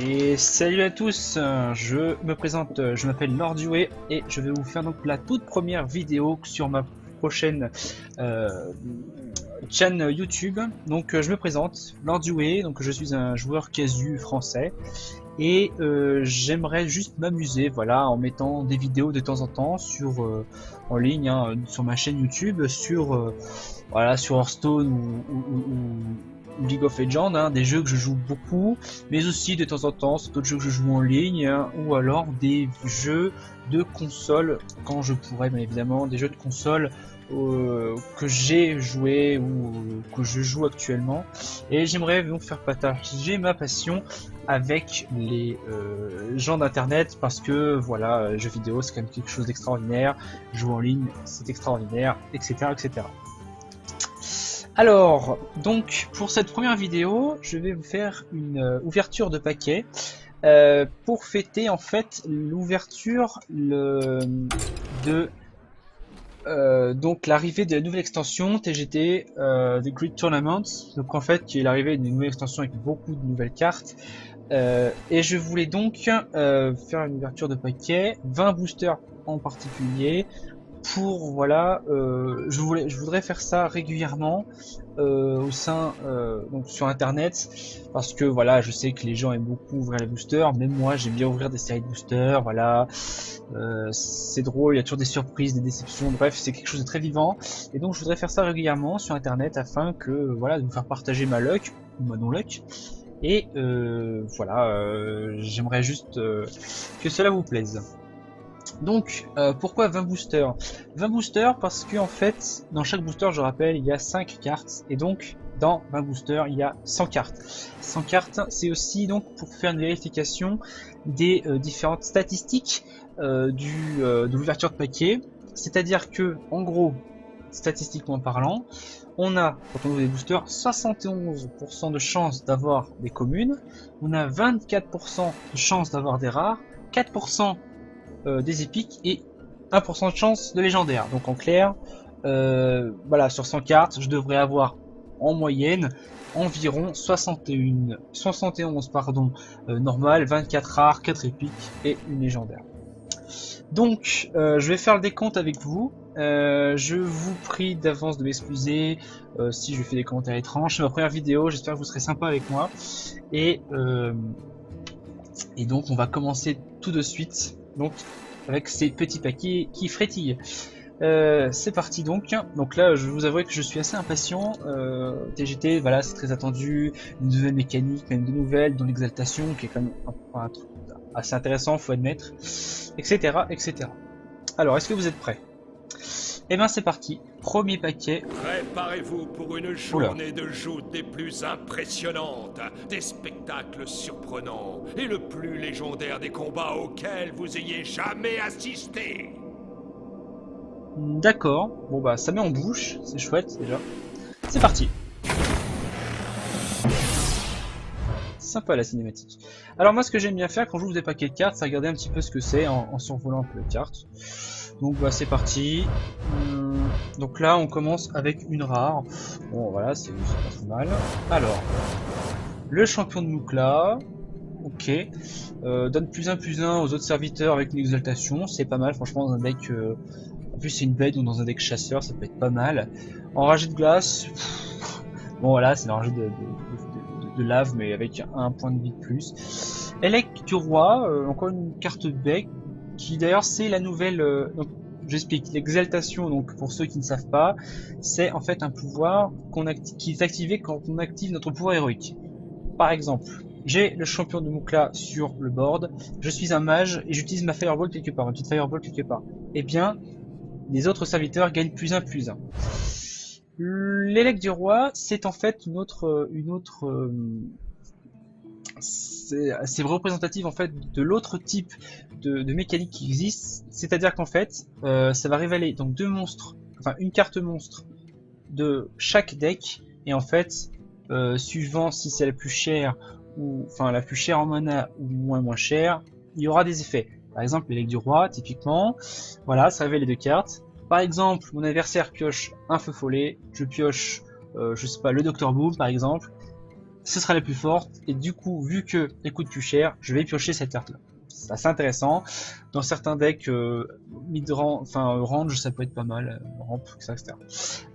Et salut à tous, je me présente, je m'appelle Lordué et je vais vous faire donc la toute première vidéo sur ma prochaine euh, chaîne YouTube. Donc je me présente, Lordué, donc je suis un joueur casu français et j'aimerais juste m'amuser, voilà, en mettant des vidéos de temps en temps sur en ligne, hein, sur ma chaîne YouTube, sur voilà, sur Hearthstone ou League of Legends, hein, des jeux que je joue beaucoup, mais aussi de temps en temps c'est d'autres jeux que je joue en ligne, hein, ou alors des jeux de console quand je pourrais, bien évidemment, des jeux de console que j'ai joué ou que je joue actuellement. Et j'aimerais donc faire partager ma passion avec les gens d'internet parce que voilà, jeux vidéo c'est quand même quelque chose d'extraordinaire, jouer en ligne c'est extraordinaire, etc., etc. Alors, donc pour cette première vidéo, je vais vous faire une ouverture de paquet pour fêter en fait l'ouverture de donc l'arrivée de la nouvelle extension TGT The Great Tournament. Donc en fait, qui est l'arrivée d'une nouvelle extension avec beaucoup de nouvelles cartes. Et je voulais donc faire une ouverture de paquet, 20 boosters en particulier, pour voilà, je voudrais faire ça régulièrement au sein donc sur internet parce que voilà, je sais que les gens aiment beaucoup ouvrir les boosters, même moi j'aime bien ouvrir des séries de boosters, voilà, c'est drôle, il y a toujours des surprises, des déceptions, bref, c'est quelque chose de très vivant et donc je voudrais faire ça régulièrement sur internet afin que voilà, de vous faire partager ma luck ou ma non luck. Et voilà, j'aimerais juste que cela vous plaise. Donc, pourquoi 20 boosters? 20 boosters parce que en fait, dans chaque booster, je rappelle, il y a 5 cartes. Et donc, dans 20 boosters, il y a 100 cartes. 100 cartes, c'est aussi donc pour faire une vérification des différentes statistiques de l'ouverture de paquet. C'est-à-dire que, en gros, statistiquement parlant, on a, quand on ouvre des boosters, 71% de chances d'avoir des communes, on a 24% de chances d'avoir des rares, 4% des épiques et 1% de chance de légendaire. Donc en clair, voilà, sur 100 cartes, je devrais avoir en moyenne environ 71 pardon, normal, 24 rares, 4 épiques et une légendaire. Donc, je vais faire le décompte avec vous. Je vous prie d'avance de m'excuser si je fais des commentaires étranges. C'est ma première vidéo, j'espère que vous serez sympa avec moi. Et, et donc, on va commencer tout de suite. Donc, avec ces petits paquets qui frétillent. C'est parti donc. Donc là, je vous avouer que je suis assez impatient. TGT, voilà, c'est très attendu. Une nouvelle mécanique, même de nouvelles, dont l'exaltation, qui est quand même un truc assez intéressant, faut admettre, etc., etc. Alors, est-ce que vous êtes prêts? Eh ben, c'est parti. Premier paquet. Préparez-vous pour une Oula. journée de joutes des plus impressionnantes, des spectacles surprenants et le plus légendaire des combats auxquels vous ayez jamais assisté. D'accord. Bon bah, ça met en bouche. C'est chouette déjà. C'est parti. Sympa la cinématique. Alors moi, ce que j'aime bien faire quand j'ouvre des paquets de cartes, c'est regarder un petit peu ce que c'est en survolant un peu les cartes. Donc bah c'est parti. Donc là on commence avec une rare. Bon voilà, c'est pas trop mal. Alors, le champion de Moukla. Ok. Donne +1/+1 aux autres serviteurs avec une exaltation. C'est pas mal franchement dans un deck. En plus c'est une bête, donc dans un deck chasseur ça peut être pas mal. Enragé de glace. Bon voilà, c'est l'enragé de lave mais avec un point de vie de plus. Elec du roi, encore une carte bec qui d'ailleurs c'est la nouvelle. Donc, j'explique, l'exaltation, donc pour ceux qui ne savent pas, c'est en fait un pouvoir qui est activé quand on active notre pouvoir héroïque. Par exemple, j'ai le champion de Moukla sur le board, je suis un mage et j'utilise ma fireball quelque part, ma petite fireball quelque part. Eh bien, les autres serviteurs gagnent +1/+1. L'élec du roi, c'est en fait c'est représentatif en fait de l'autre type de mécanique qui existe, c'est-à-dire qu'en fait ça va révéler donc deux monstres, enfin une carte monstre de chaque deck et en fait suivant si c'est la plus chère ou enfin la plus chère en mana ou moins chère, il y aura des effets. Par exemple l'élec du roi typiquement, voilà, ça révèle les deux cartes. Par exemple mon adversaire pioche un feu follet, je pioche je sais pas le Dr Boom par exemple. ce sera la plus forte. Et du coup, vu que elle coûte plus cher, je vais piocher cette carte là. C'est assez intéressant. Dans certains decks mid-range, enfin range, ça peut être pas mal, ramp, etc.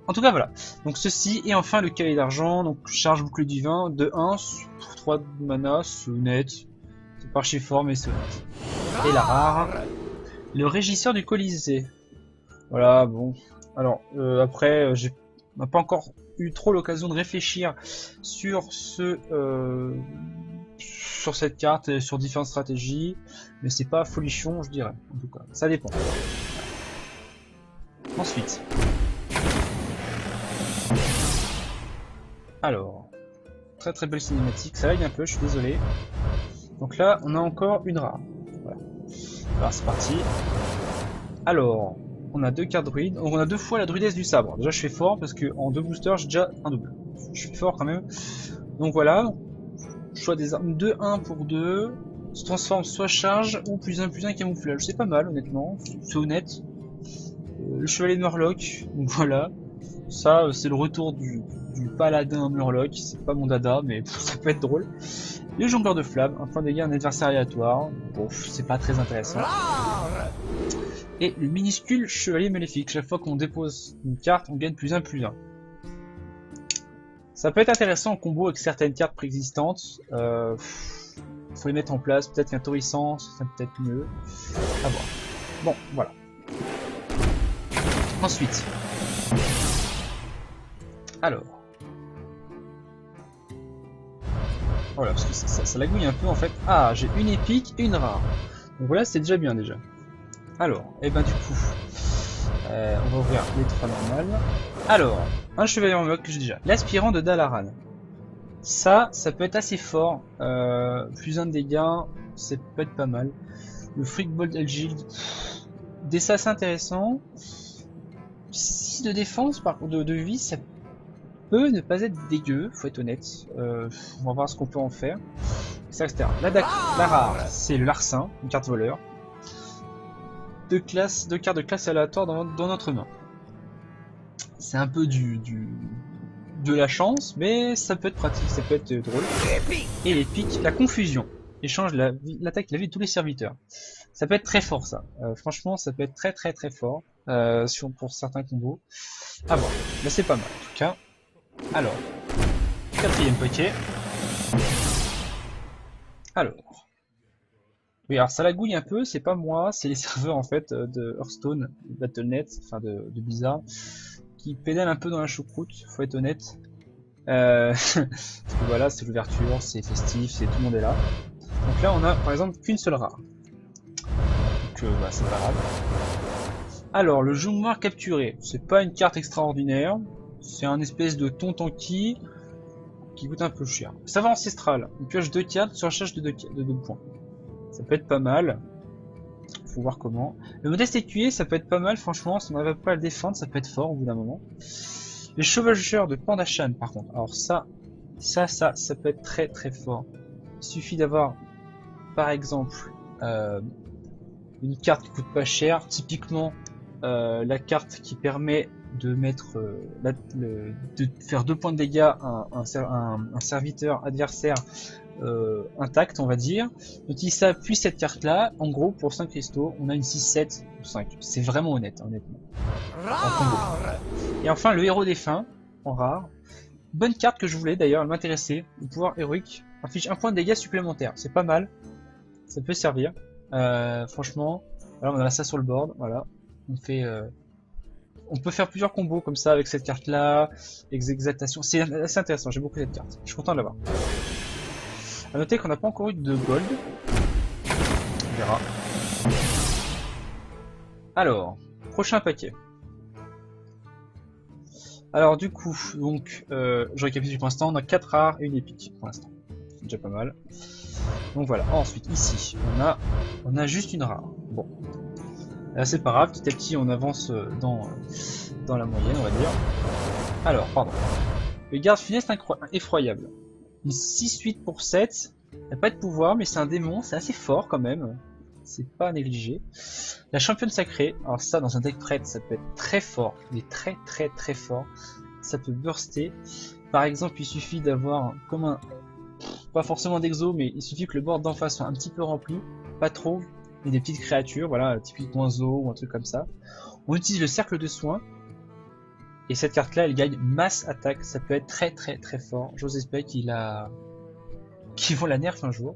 En tout cas, voilà. Donc ceci, et enfin le cavalier d'argent, donc charge bouclier divin, de 1 pour 3 de mana, c'est honnête. C'est pas archi fort, mais c'est honnête. Et la rare, le régisseur du Colisée. Voilà, bon. Alors, après, j'ai pas encore eu trop l'occasion de réfléchir sur sur cette carte et sur différentes stratégies, mais c'est pas folichon, je dirais. En tout cas, ça dépend. Ensuite. Alors, très très belle cinématique, ça lag un peu, je suis désolé. Donc là, on a encore une rare. Voilà. Alors c'est parti. Alors, on a 2 cartes druides, donc on a 2 fois la druidesse du sabre. Déjà je fais fort parce que en 2 boosters j'ai déjà un double. Je suis fort quand même. Donc voilà, choix des armes 2-1 pour 2. Se transforme soit charge ou +1/+1 camouflage. C'est pas mal honnêtement, c'est honnête. Le chevalier de Murloc, donc voilà. Ça c'est le retour du paladin Murloc, c'est pas mon dada mais ça peut être drôle. Le jongleur de flammes, un point de dégâts, un adversaire aléatoire. Bon, c'est pas très intéressant. Et le minuscule chevalier maléfique. Chaque fois qu'on dépose une carte, on gagne +1/+1. Ça peut être intéressant en combo avec certaines cartes préexistantes. Faut les mettre en place. Peut-être qu'un torrissant, ça peut être mieux. À voir. Bon, voilà. Ensuite. Alors. Voilà, parce que ça lagouille un peu en fait. Ah, j'ai une épique et une rare. Donc voilà, c'est déjà bien déjà. Alors, et ben du coup, on va ouvrir les 3 normales. Alors, un chevalier en bloc que j'ai déjà. L'aspirant de Dalaran. Ça peut être assez fort. +1 de dégâts, ça peut être pas mal. Le Freakbolt Elgild, des ça c'est intéressant. 6 de défense, par contre, de vie, ça peut ne pas être dégueu, faut être honnête. On va voir ce qu'on peut en faire. Etc. La rare, c'est le Larcin, une carte voleur. 2 cartes de classe aléatoire dans notre main. C'est un peu de la chance, mais ça peut être pratique, ça peut être drôle. Et l'épique, la confusion. Échange l'attaque de la vie de tous les serviteurs. Ça peut être très fort ça. Franchement, ça peut être très très très fort pour certains combos. À voir. Mais c'est pas mal en tout cas. Alors, 4e paquet. Alors. Oui, alors ça lagouille un peu, c'est pas moi, c'est les serveurs en fait de Hearthstone, Battle.net, enfin de Blizzard, qui pédalent un peu dans la choucroute, faut être honnête. Parce que voilà, c'est l'ouverture, c'est festif, tout le monde est là. Donc là on a par exemple qu'une seule rare. Donc bah, c'est pas grave. Alors le Jungmar capturé, c'est pas une carte extraordinaire, c'est un espèce de tontanki qui coûte un peu cher. Savant ancestral, on pioche 2 cartes sur la charge de 2 points. Ça peut être pas mal. Faut voir comment. Le modeste écuyer, ça peut être pas mal, franchement. Si on n'arrive pas à le défendre, ça peut être fort au bout d'un moment. Les chevaucheurs de Pandashan, par contre. Alors ça peut être très très fort. Il suffit d'avoir, par exemple, une carte qui coûte pas cher. Typiquement, la carte qui permet de mettre, de faire 2 points de dégâts à un serviteur adversaire. Intact on va dire. Donc il s'appuie cette carte là, en gros pour 5 cristaux on a une 6-7 ou 5, c'est vraiment honnête honnêtement en combo. Et enfin le héros des fins en rare, bonne carte que je voulais d'ailleurs, elle m'intéressait. Le pouvoir héroïque inflige 1 point de dégâts supplémentaires, c'est pas mal, ça peut servir franchement. Voilà, on a ça sur le board, voilà, on peut faire plusieurs combos comme ça avec cette carte là, exaltation, c'est assez intéressant, j'ai beaucoup cette carte, je suis content de l'avoir. A noter qu'on n'a pas encore eu de gold. On verra. Alors, prochain paquet. Alors du coup, donc, je récapitule pour l'instant, on a 4 rares et une épique pour l'instant. C'est déjà pas mal. Donc voilà, ensuite ici, on a juste une rare. Bon. Là c'est pas grave, petit à petit on avance dans la moyenne on va dire. Alors, pardon. Le garde funeste effroyable. Une 6-8 pour 7, il n'y a pas de pouvoir mais c'est un démon, c'est assez fort quand même, c'est pas à négliger. La championne sacrée, alors ça dans un deck prêtre ça peut être très fort, il est très très très fort, ça peut burster. Par exemple il suffit d'avoir comme pas forcément d'exo, mais il suffit que le board d'en face soit un petit peu rempli, pas trop, et des petites créatures, voilà, typiquement Zo ou un truc comme ça. On utilise le cercle de soins, et cette carte-là, elle gagne masse attaque, ça peut être très très très fort. J'ose espérer qu'ils vont la nerf un jour.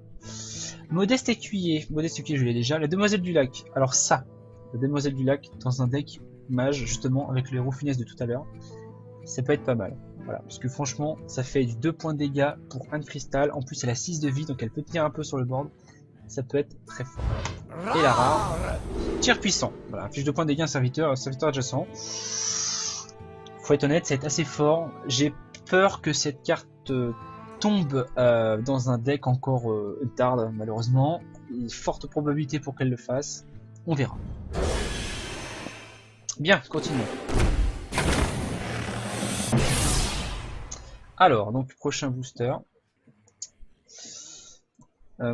Modeste écuyer, je l'ai déjà. La demoiselle du lac, alors ça, la demoiselle du lac dans un deck mage, justement, avec le héros funeste de tout à l'heure, ça peut être pas mal. Voilà, parce que franchement, ça fait du 2 points de dégâts pour 1 de cristal. En plus, elle a 6 de vie, donc elle peut tenir un peu sur le board. Ça peut être très fort. Et la rare, tir puissant. Voilà, fiche de points de dégâts, un serviteur adjacent. Faut être honnête, ça va être assez fort. J'ai peur que cette carte tombe dans un deck encore tard, malheureusement. Il y a forte probabilité pour qu'elle le fasse. On verra. Bien, continuons. Alors, donc prochain booster. On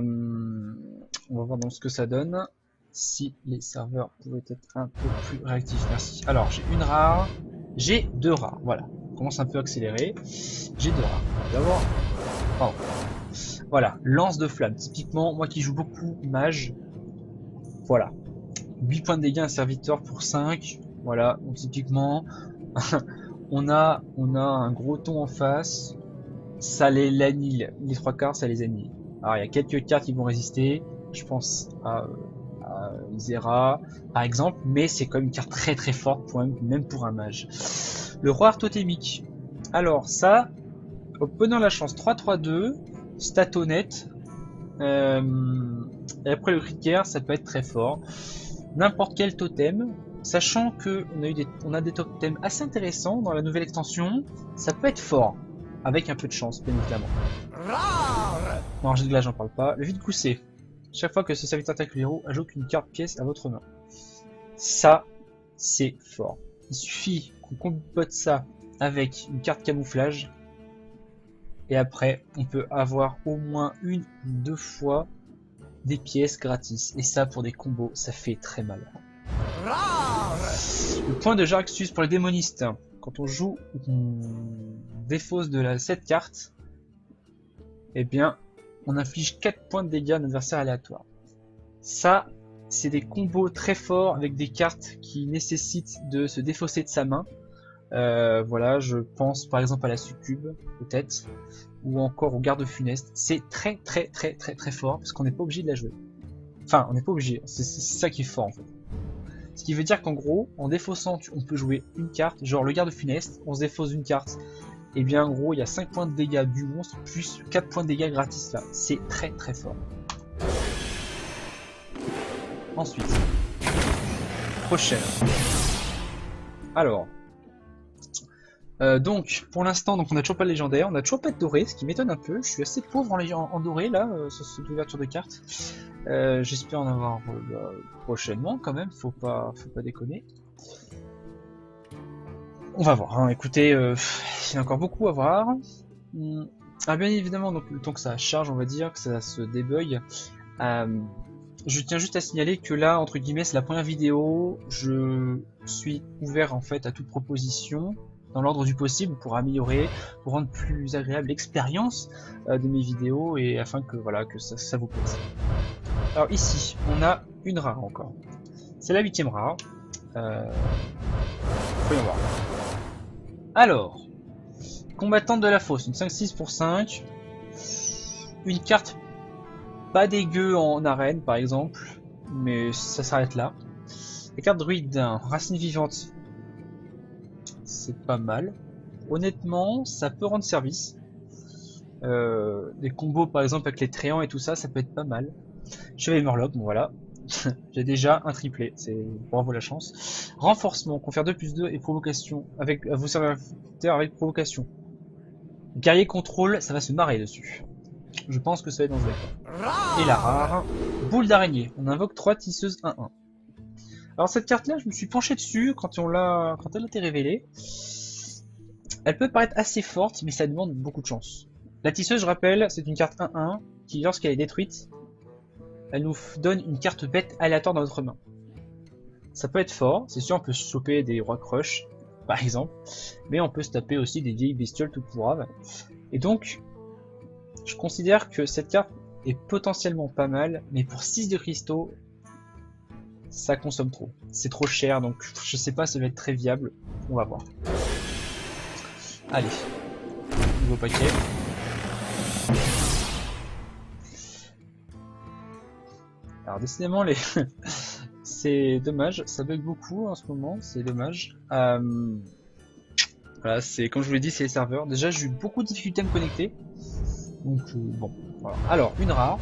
va voir dans ce que ça donne. Si les serveurs pouvaient être un peu plus réactifs, merci. Alors, j'ai une rare, j'ai 2 rares. Voilà, on commence un peu à accélérer. J'ai 2 rares. D'abord, pardon. Voilà, lance de flamme. Typiquement, moi qui joue beaucoup mage, voilà. 8 points de dégâts, un serviteur pour 5. Voilà, donc typiquement, on a un gros ton en face. Ça les annihile. Les 3 quarts, ça les annihile. Alors, il y a quelques cartes qui vont résister. Je pense à Zera, par exemple. Mais c'est quand même une carte très très forte, même pour un mage. Le roi totémique. Alors, ça, obtenant la chance 3-3-2, stat honnête. Et après le cri de guerre, ça peut être très fort. N'importe quel totem. Sachant que on a des totems assez intéressants dans la nouvelle extension, ça peut être fort. Avec un peu de chance, bien évidemment. Non, jet de glace, j'en parle pas. Le vide coussé. Chaque fois que ce serviteur attaque le héros, ajoute une carte pièce à votre main. Ça, c'est fort. Il suffit qu'on compote ça avec une carte camouflage. Et après, on peut avoir au moins 1 ou 2 fois des pièces gratis. Et ça, pour des combos, ça fait très mal. Le point de Jaraxxus pour les démonistes. Quand on joue ou qu'on défausse de cette carte, eh bien, on inflige 4 points de dégâts à un adversaire aléatoire. Ça, c'est des combos très forts avec des cartes qui nécessitent de se défausser de sa main. Voilà, je pense par exemple à la succube, peut-être, ou encore au garde funeste. C'est très très très très très fort parce qu'on n'est pas obligé de la jouer. Enfin, on n'est pas obligé. C'est ça qui est fort en fait. Ce qui veut dire qu'en gros, en défaussant, on peut jouer une carte, genre le garde funeste, on se défausse une carte, et bien en gros, il y a 5 points de dégâts du monstre, plus 4 points de dégâts gratis là. C'est très très fort. Ensuite, prochaine. Alors, donc pour l'instant, on a toujours pas de légendaire, on a toujours pas de doré, ce qui m'étonne un peu. Je suis assez pauvre en doré là, sur cette ouverture de cartes. J'espère en avoir prochainement quand même, faut pas déconner. On va voir, hein. Écoutez, il y a encore beaucoup à voir. Ah, bien évidemment, donc le temps que ça charge, on va dire, que ça se débug. Je tiens juste à signaler que là, entre guillemets, c'est la première vidéo. Je suis ouvert en fait à toute proposition dans l'ordre du possible pour améliorer, pour rendre plus agréable l'expérience de mes vidéos et afin que voilà que ça vous plaise. Alors ici, on a une rare encore. C'est la 8ème rare. Voyons voir. Alors, combattante de la fosse, une 5-6 pour 5. Une carte pas dégueu en arène par exemple, mais ça s'arrête là. La carte druide, racine vivante. C'est pas mal. Honnêtement, ça peut rendre service. Des combos par exemple avec les tréants et tout ça, ça peut être pas mal. Chevalier Murloc, bon voilà. J'ai déjà un triplé, c'est bravo la chance. Renforcement, confère 2+2 et provocation avec vos serviteurs avec provocation. Guerrier contrôle, ça va se marrer dessus. Je pense que ça va être dans ce deck. Et la rare, boule d'araignée. On invoque 3 tisseuses 1-1. Alors cette carte là, je me suis penché dessus quand elle a été révélée. Elle peut paraître assez forte, mais ça demande beaucoup de chance. La tisseuse, je rappelle, c'est une carte 1-1 qui, lorsqu'elle est détruite, elle nous donne une carte bête aléatoire dans notre main. Ça peut être fort, c'est sûr, on peut choper des rois crush, par exemple, mais on peut se taper aussi des vieilles bestioles tout pourraves. Et donc, Je considère que cette carte est potentiellement pas mal, mais pour 6 de cristaux, ça consomme trop. C'est trop cher, donc je sais pas si ça va être très viable. On va voir. Allez, nouveau paquet. Alors décidément les c'est dommage, ça bug beaucoup en ce moment, c'est dommage. Voilà, c'est comme je vous l'ai dit, c'est les serveurs. Déjà j'ai eu beaucoup de difficultés à me connecter. Donc bon, voilà. Alors une rare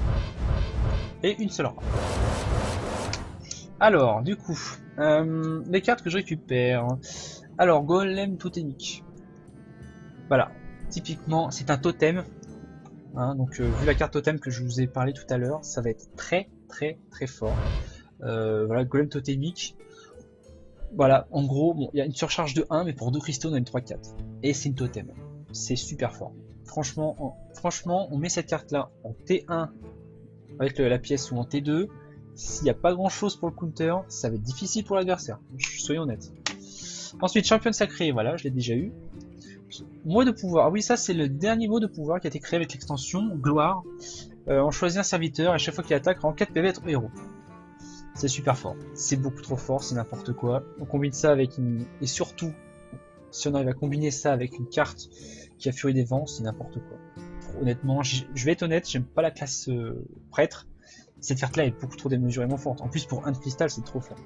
et une seule rare. Alors du coup, les cartes que je récupère. Alors golem totémique. Voilà, typiquement c'est un totem. Hein, donc vu la carte totem que je vous ai parlé tout à l'heure, ça va être très fort. Voilà, golem totémique. Voilà, en gros, bon, il y a une surcharge de 1, mais pour 2 cristaux, on a une 3-4. Et c'est une totem. C'est super fort. Franchement, on met cette carte-là en T1 avec la pièce ou en T2. S'il n'y a pas grand-chose pour le counter, ça va être difficile pour l'adversaire. Soyons honnêtes. Ensuite, championne sacrée, voilà, je l'ai déjà eu. Mot de pouvoir. Ah oui, ça c'est le dernier mot de pouvoir qui a été créé avec l'extension gloire. On choisit un serviteur et chaque fois qu'il attaque, rend 4 PV être héros. C'est super fort. C'est beaucoup trop fort, c'est n'importe quoi. On combine ça avec une... Et surtout, si on arrive à combiner ça avec une carte qui a Furie des Vents, c'est n'importe quoi. Honnêtement, je vais être honnête, j'aime pas la classe prêtre. Cette carte-là est beaucoup trop démesurément forte. En plus, pour un de cristal, c'est trop fort.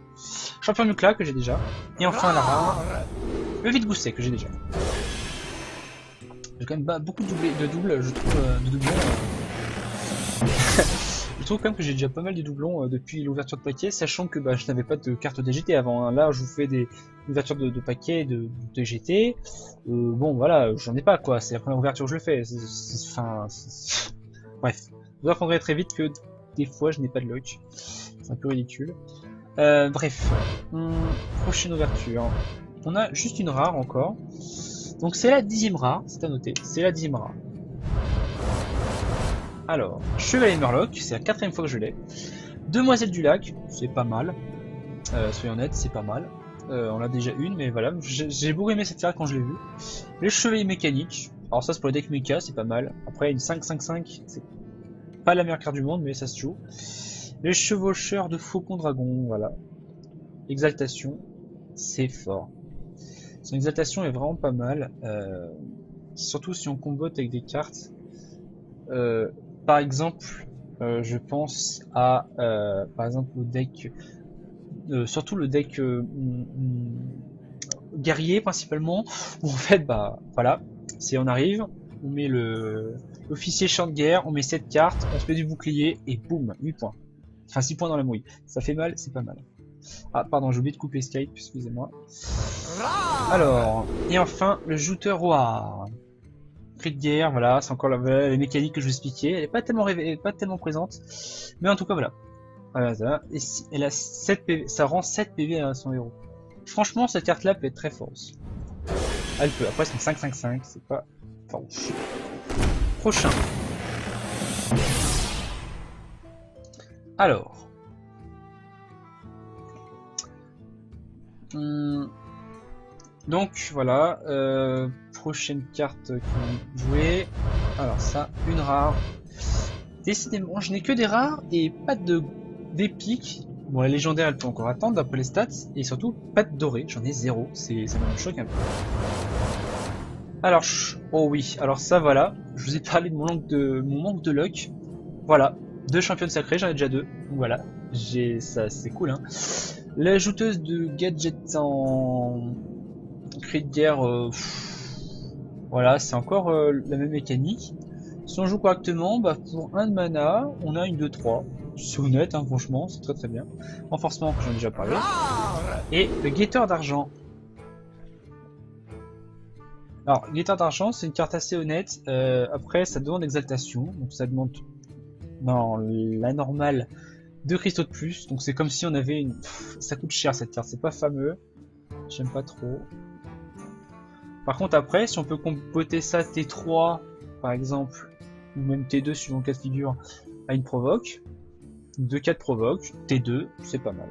Champion nucléaire que j'ai déjà. Et enfin la rare, le vide gousset que j'ai déjà. J'ai quand même beaucoup de doubles, je trouve, de doublons. Je trouve quand même que j'ai déjà pas mal de doublons depuis l'ouverture de paquets, sachant que je n'avais pas de carte DGT avant. Hein. Là, je vous fais des ouvertures de paquets de DGT. Bon, voilà, j'en ai pas quoi. C'est la première ouverture que je le fais. Bref, vous apprendrez très vite que des fois, je n'ai pas de luck. C'est un peu ridicule. Bref, prochaine ouverture. On a juste une rare encore. Donc c'est la 10e rare, c'est à noter, c'est la 10e rare. Alors, Chevalier Murloc, c'est la 4ème fois que je l'ai. Demoiselle du Lac, c'est pas mal. Soyons honnêtes, c'est pas mal. On l'a déjà une, mais voilà, j'ai beaucoup aimé cette carte quand je l'ai vue. Les Chevaliers Mécaniques, alors ça c'est pour le deck mecha, c'est pas mal. Après une 5-5-5, c'est pas la meilleure carte du monde, mais ça se joue. Les Chevaucheurs de Faucon Dragon, voilà. Exaltation, c'est fort. Son exaltation est vraiment pas mal, surtout si on combote avec des cartes. Par exemple, je pense à par exemple au deck, surtout le deck guerrier principalement, où en fait voilà, c'est on arrive, on met l'officier champ de guerre, on met 7 cartes, on se met du bouclier et boum, 8 points. Enfin 6 points dans la mouille. Ça fait mal, c'est pas mal. Ah pardon, j'ai oublié de couper Skype, excusez-moi. Alors, et enfin, le jouteur roi. Cri de guerre, voilà, c'est encore les mécaniques que je vous expliquais. Elle est pas tellement présente. Mais en tout cas, voilà. Voilà, et elle a 7 PV, ça rend 7 PV à son héros. Franchement, cette carte-là peut être très forte. Elle peut. Après, c'est 5-5-5, c'est pas farouche. Prochain. Alors. Donc voilà, prochaine carte qu'on va jouer. Alors ça, une rare. Décidément, je n'ai que des rares et pas d'épiques. Bon, la légendaire elle peut encore attendre d'après les stats. Et surtout, pas de doré, j'en ai 0. Ça me choque un peu. Alors, oh oui, alors ça voilà. Je vous ai parlé de mon manque de luck. Voilà, 2 championnes sacrées, j'en ai déjà 2. Donc voilà, ça c'est cool hein. L'ajouteuse de gadgets en cri de guerre, voilà, c'est encore la même mécanique. Si on joue correctement, pour 1 de mana, on a une 2-3. C'est honnête, hein, franchement, c'est très bien. Renforcement, que j'en ai déjà parlé. Et le guetteur d'argent. Alors, guetteur d'argent, c'est une carte assez honnête. Après, ça demande exaltation, donc ça demande dans la normale 2 cristaux de plus, donc c'est comme si on avait une... ça coûte cher cette carte, c'est pas fameux, j'aime pas trop. Par contre après, si on peut compoter ça T3 par exemple, ou même T2 suivant le cas de figure, à une provoque, 2-4 provoque, T2, c'est pas mal.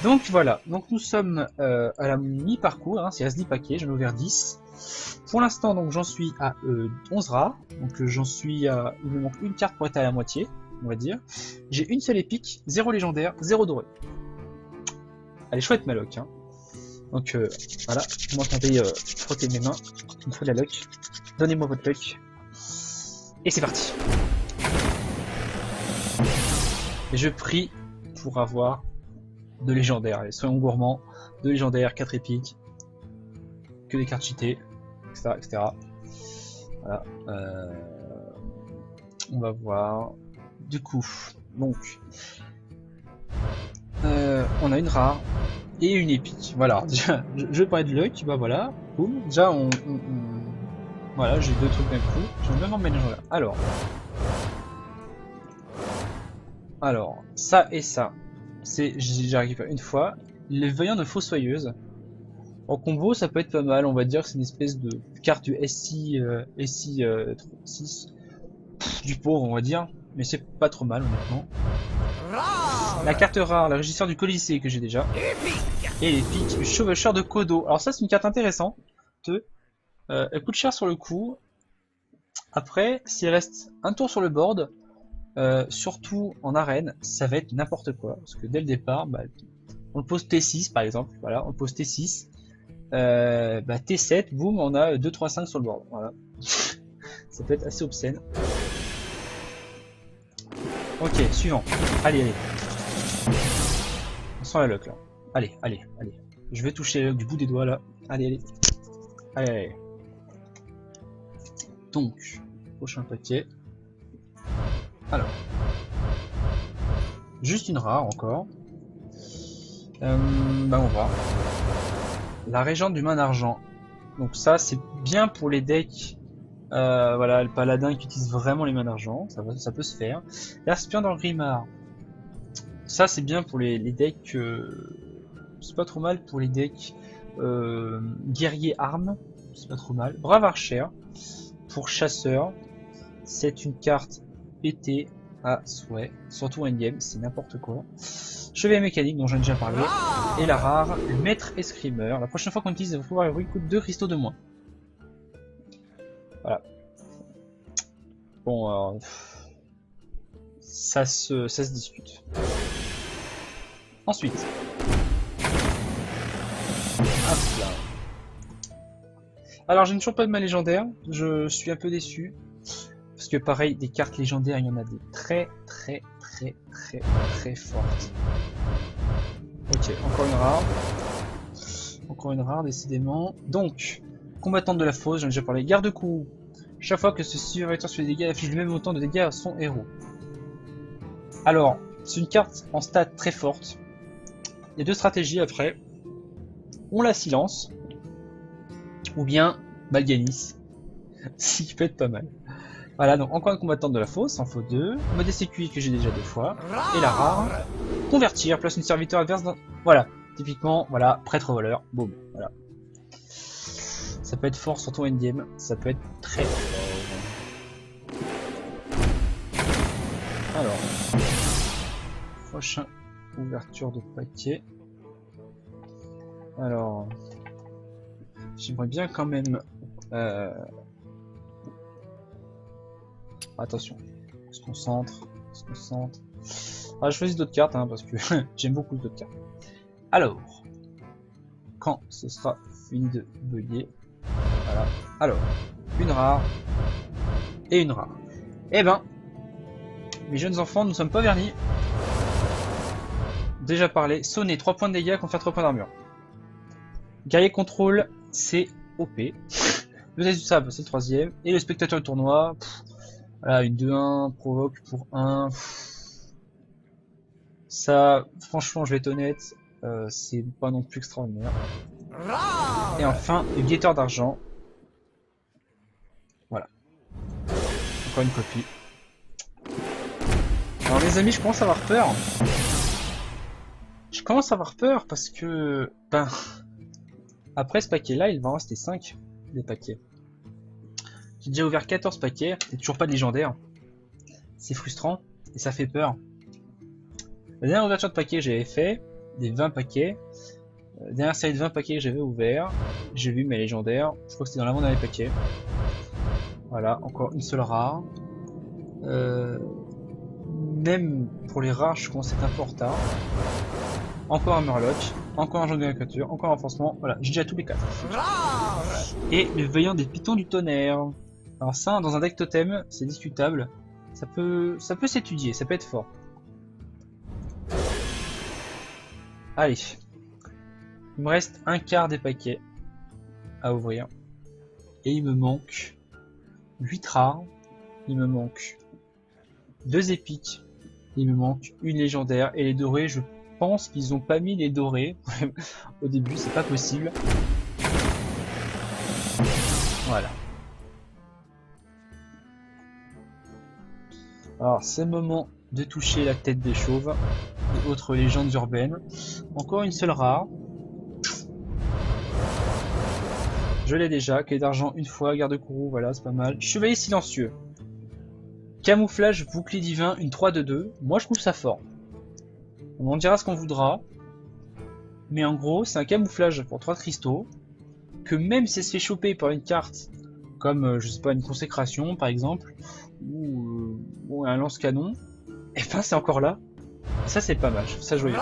Donc voilà, donc nous sommes à la mi-parcours, hein, il reste 10 paquets, j'en ai ouvert 10. Pour l'instant, donc j'en suis à 11 rares, donc j'en suis à... Il me manque une carte pour être à la moitié, on va dire. J'ai une seule épique, 0 légendaire, 0 doré. Elle est chouette ma lock, hein. Donc voilà, moi je vais frotter mes mains, il me faut de la luck. Donnez-moi votre luck. Et c'est parti. Et je prie pour avoir de légendaires. Allez, soyons gourmands. 2 légendaires, 4 épiques. Que des cartes cheatées, etc. etc. Voilà. On va voir. Du coup, donc. On a une rare et une épique. Voilà, déjà, je parlais de luck, bah voilà. Boum. Déjà, voilà, j'ai 2 trucs d'un coup. Je vais même en mélanger là. Alors, ça et ça. J'ai récupéré une fois. Les veillants de fossoyeuse. En combo, ça peut être pas mal. On va dire que c'est une espèce de carte du SI 6 du pauvre, on va dire. Mais c'est pas trop mal, honnêtement. La carte rare, la régisseur du Colisée que j'ai déjà. Et l'épique du chevaucheur de Kodo. Alors ça, c'est une carte intéressante. Elle coûte cher sur le coup. Après, s'il reste un tour sur le board, surtout en arène, ça va être n'importe quoi. Parce que dès le départ, bah, on le pose T6 par exemple. Voilà, on le pose T6. Bah, T7, boum, on a 2, 3, 5 sur le board. Voilà. Ça peut être assez obscène. Ok, suivant. Allez, allez. On sent la luck là. Allez, allez, allez. Je vais toucher la luck du bout des doigts là. Allez, allez. Allez, allez. Donc, prochain paquet. Alors. Juste une rare encore. Bah on va. La régente du main d'argent. Donc ça c'est bien pour les decks. Voilà, le paladin qui utilise vraiment les mains d'argent. Ça peut se faire. L'aspirant dans le Grimard. Ça c'est bien pour les decks. C'est pas trop mal pour les decks guerrier armes. C'est pas trop mal. Brave archer. Pour chasseur. C'est une carte pétée à souhait. Surtout endgame, c'est n'importe quoi. Chevalier mécanique dont j'en ai déjà parlé. Et la rare, le maître escrimeur. La prochaine fois qu'on utilise, il va pouvoir avoir coûte 2 cristaux de moins. Voilà. Bon, ça se discute. Ensuite. Hop là. Alors, je n'ai toujours pas de ma légendaire. Je suis un peu déçu. Parce que pareil, des cartes légendaires, il y en a des très fortes. Ok, encore une rare. Encore une rare, décidément. Donc, combattante de la fosse, j'en ai déjà parlé. Garde-coup. Chaque fois que ce serviteur fait des dégâts, affiche le même montant de dégâts à son héros. Alors, c'est une carte en stat très forte. Il y a 2 stratégies après. On la silence. Ou bien Malganis. Ce qui peut être pas mal. Voilà, donc encore une combattante de la fosse, en faut 2. Mode SQI que j'ai déjà 2 fois. Et la rare. Convertir, place une serviteur adverse dans... Voilà, typiquement, voilà, prêtre voleur. Boum, voilà. Ça peut être fort, surtout endgame. Ça peut être très fort. Alors. Prochain ouverture de paquet. Alors. J'aimerais bien quand même... Attention, on se concentre, on se concentre. Ah, je choisis d'autres cartes hein, parce que j'aime beaucoup d'autres cartes. Alors, quand ce sera fini de bugger, voilà. Alors, une rare et une rare. Eh ben, mes jeunes enfants, nous ne sommes pas vernis. Déjà parlé, sonner 3 points de dégâts contre faire 3 points d'armure. Guerrier contrôle, c'est OP. Le test du sabre, c'est le 3ème. Et le spectateur du tournoi. Voilà, une 2-1, provoque pour 1. Ça, franchement, je vais être honnête, c'est pas non plus extraordinaire. Et enfin, le guetteur d'argent. Voilà. Encore une copie. Alors les amis, je commence à avoir peur. Je commence à avoir peur parce que... Ben... Après ce paquet-là, il va en rester 5 des paquets. J'ai déjà ouvert 14 paquets, et toujours pas de légendaire. C'est frustrant, et ça fait peur. La dernière ouverture de paquet que j'avais fait, des 20 paquets. Dernière série de 20 paquets que j'avais ouvert. J'ai vu mes légendaires. Je crois que c'était dans l'avant-dernier paquet. Voilà, encore une seule rare. Même pour les rares, je commence à être un peu en retard. Encore un Murloc, encore un genre de nature, encore un renforcement. Voilà, j'ai déjà tous les 4. Et le veillant des pitons du tonnerre. Alors ça, dans un deck totem, c'est discutable. Ça peut s'étudier, ça peut être fort. Allez. Il me reste un quart des paquets à ouvrir. Et il me manque 8 rares. Il me manque 2 épiques. Il me manque une légendaire. Et les dorés, je pense qu'ils ont pas mis les dorés. Au début, c'est pas possible. Voilà. Alors, c'est le moment de toucher la tête des chauves et autres légendes urbaines. Encore une seule rare. Je l'ai déjà. Clé d'argent une fois, garde-courroux, voilà, c'est pas mal. Chevalier silencieux. Camouflage, bouclier divin, une 3-2-2. Moi, je trouve ça fort. On en dira ce qu'on voudra. Mais en gros, c'est un camouflage pour 3 cristaux. Que même si elle se fait choper par une carte, comme, je sais pas, une consécration, par exemple, ou un lance-canon, et ben c'est encore là. Ça, c'est pas mal, je trouve ça joyeux.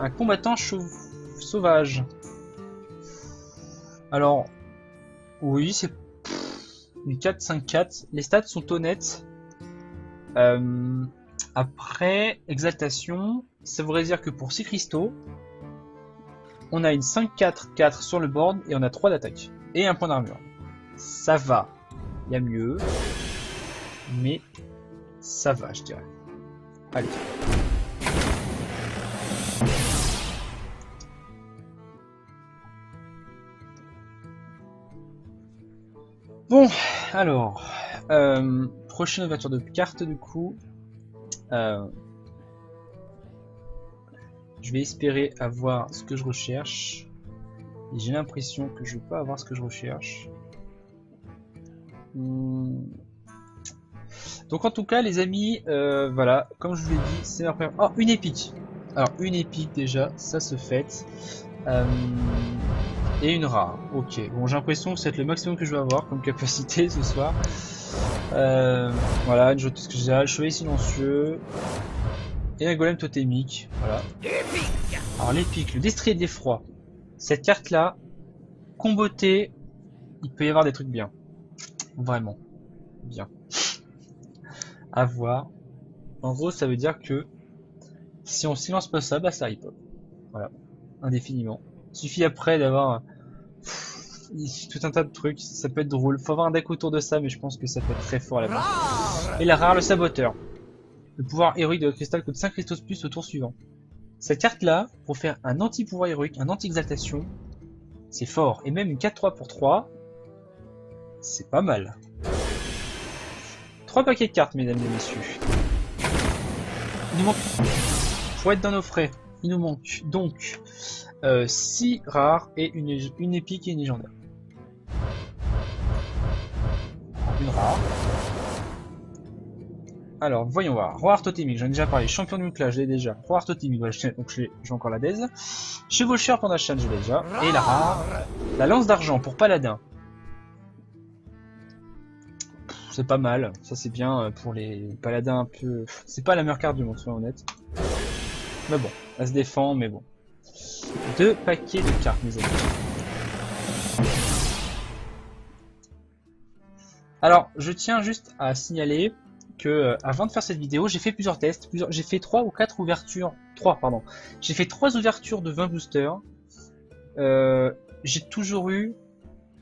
Un combattant sauvage. Alors, oui, c'est une 4-5-4. Les stats sont honnêtes. Après, exaltation, ça voudrait dire que pour 6 cristaux, on a une 5-4-4 sur le board et on a 3 d'attaque. Et un point d'armure. Ça va. Il y a mieux. Mais ça va, je dirais. Allez. Bon, alors. Prochaine ouverture de carte du coup. Je vais espérer avoir ce que je recherche. Et j'ai l'impression que je vais pas avoir ce que je recherche. Donc en tout cas les amis, voilà, comme je vous l'ai dit, c'est ma première... Oh, une épique. Alors une épique déjà, ça se fait. Et une rare. Ok, bon j'ai l'impression que c'est le maximum que je vais avoir comme capacité ce soir. Voilà, une joueuse spéciale, chevalier silencieux. Et un golem totémique, voilà. Alors l'épique, le destrier de l'effroi. Cette carte là, combotée, il peut y avoir des trucs bien. Vraiment. Bien. À voir. En gros, ça veut dire que si on silence pas ça, bah ça hype. Voilà. Indéfiniment. Il suffit après d'avoir tout un tas de trucs. Ça peut être drôle. Faut avoir un deck autour de ça, mais je pense que ça peut être très fort là-bas. Et la rare, le saboteur. Le pouvoir héroïque de cristal coûte 5 cristaux plus au tour suivant. Cette carte là, pour faire un anti-pouvoir héroïque, un anti-exaltation, c'est fort. Et même une 4-3 pour 3, c'est pas mal. 3 paquets de cartes, mesdames et messieurs. Il nous manque... Faut être dans nos frais. Il nous manque donc 6 rares et une épique et une légendaire. Une rare. Alors, voyons voir. Roi Artotémique, j'en ai déjà parlé. Champion du Mukla, je l'ai déjà. Roi Artotémique, donc j'ai encore la Daze. Chevaucheur Pandachan, je l'ai déjà. Et la rare, la lance d'argent pour Paladin. C'est pas mal, ça c'est bien pour les paladins un peu... C'est pas la meilleure carte du monde, soyons honnêtes. Mais bon, elle se défend, mais bon. 2 paquets de cartes, mes amis. Alors, je tiens juste à signaler que avant de faire cette vidéo, j'ai fait plusieurs tests. J'ai fait 3 ou 4 ouvertures. 3, pardon. J'ai fait 3 ouvertures de 20 boosters. J'ai toujours eu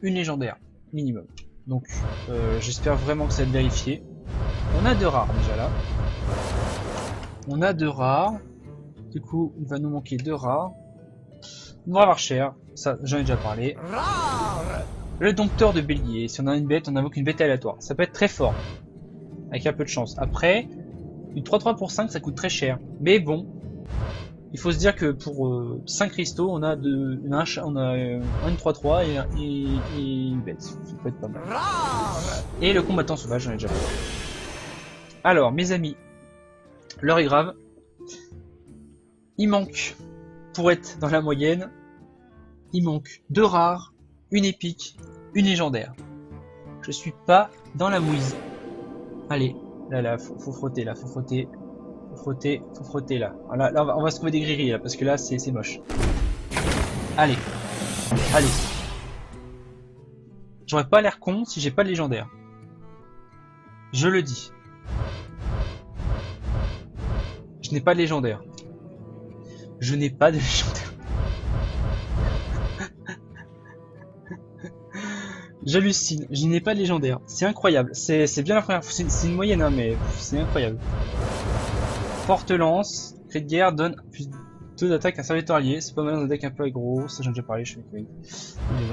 une légendaire, minimum. Donc, j'espère vraiment que ça va être vérifié. On a 2 rares déjà là. On a 2 rares. Du coup, il va nous manquer 2 rares. Une rare cher. Ça, j'en ai déjà parlé. Le dompteur de bélier. Si on a une bête, on invoque une bête aléatoire. Ça peut être très fort. Avec un peu de chance. Après, une 3-3 pour 5, ça coûte très cher. Mais bon, il faut se dire que pour 5 cristaux, on a une 3-3 et une bête. Ça peut être pas mal. Et le combattant sauvage, j'en ai déjà parlé. Alors, mes amis, l'heure est grave. Il manque, pour être dans la moyenne, il manque 2 rares, une épique, une légendaire. Je suis pas dans la mouise. Allez, là, faut frotter, là, faut frotter. Faut frotter, là. Là, on va se trouver des gris là, parce que là, c'est moche. Allez, allez. J'aurais pas l'air con si j'ai pas de légendaire. Je le dis. Je n'ai pas de légendaire. Je n'ai pas de légendaire. J'hallucine, je n'ai pas de légendaire. C'est incroyable. C'est bien la première fois. C'est une moyenne, hein, mais c'est incroyable. Forte lance, cri de guerre donne plus 2 d'attaque à un serviteur allié. C'est pas mal dans un deck un peu aggro. Ça, j'en ai déjà parlé, je suis avec. Et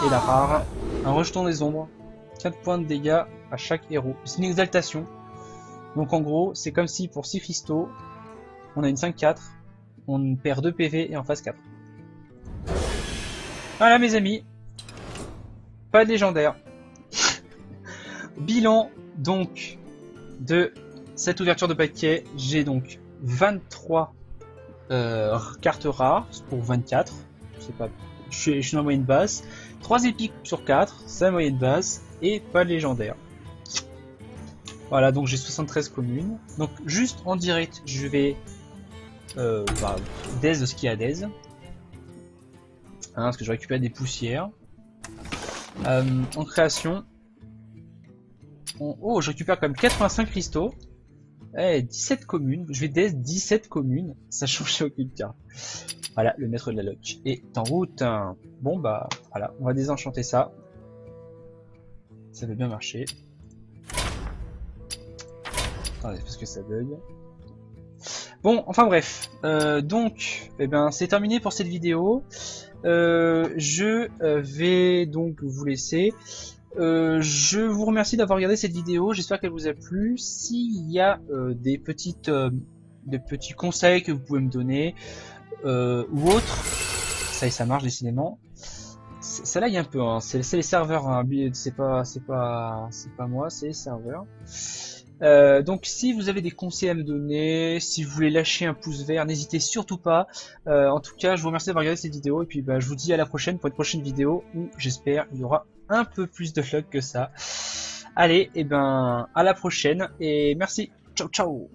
la rare, un rejeton des ombres. 4 points de dégâts à chaque héros. C'est une exaltation. Donc en gros, c'est comme si pour 6 fistos, on a une 5-4. On perd 2 PV et en face 4. Voilà mes amis. Pas de légendaire. Bilan donc de cette ouverture de paquet. J'ai donc 23 cartes rares pour 24. C'est pas, je suis dans la moyenne basse. 3 épiques sur 4, c'est la moyenne basse. Et pas de légendaire. Voilà, donc j'ai 73 communes. Donc juste en direct, je vais Daze ce qu'il y a Daze. Parce que je récupère des poussières. En création. Oh, je récupère quand même 85 cristaux. 17 communes. Je vais Daze 17 communes. Ça change aucune carte. Voilà, le maître de la lock est en route. Bon bah voilà, on va désenchanter ça. Ça va bien marcher. Attendez, parce que ça bug. Bon, enfin bref. Donc, eh ben, c'est terminé pour cette vidéo. Je vais donc vous laisser. Je vous remercie d'avoir regardé cette vidéo. J'espère qu'elle vous a plu. S'il y a des petits conseils que vous pouvez me donner ou autres, ça marche décidément. Ça lag un peu, hein. C'est les serveurs, hein. C'est pas moi, c'est les serveurs. Donc si vous avez des conseils à me donner, si vous voulez lâcher un pouce vert, n'hésitez surtout pas. En tout cas, je vous remercie d'avoir regardé cette vidéo et puis je vous dis à la prochaine pour une prochaine vidéo où j'espère il y aura un peu plus de luck que ça. Allez, et à la prochaine et merci. Ciao ciao.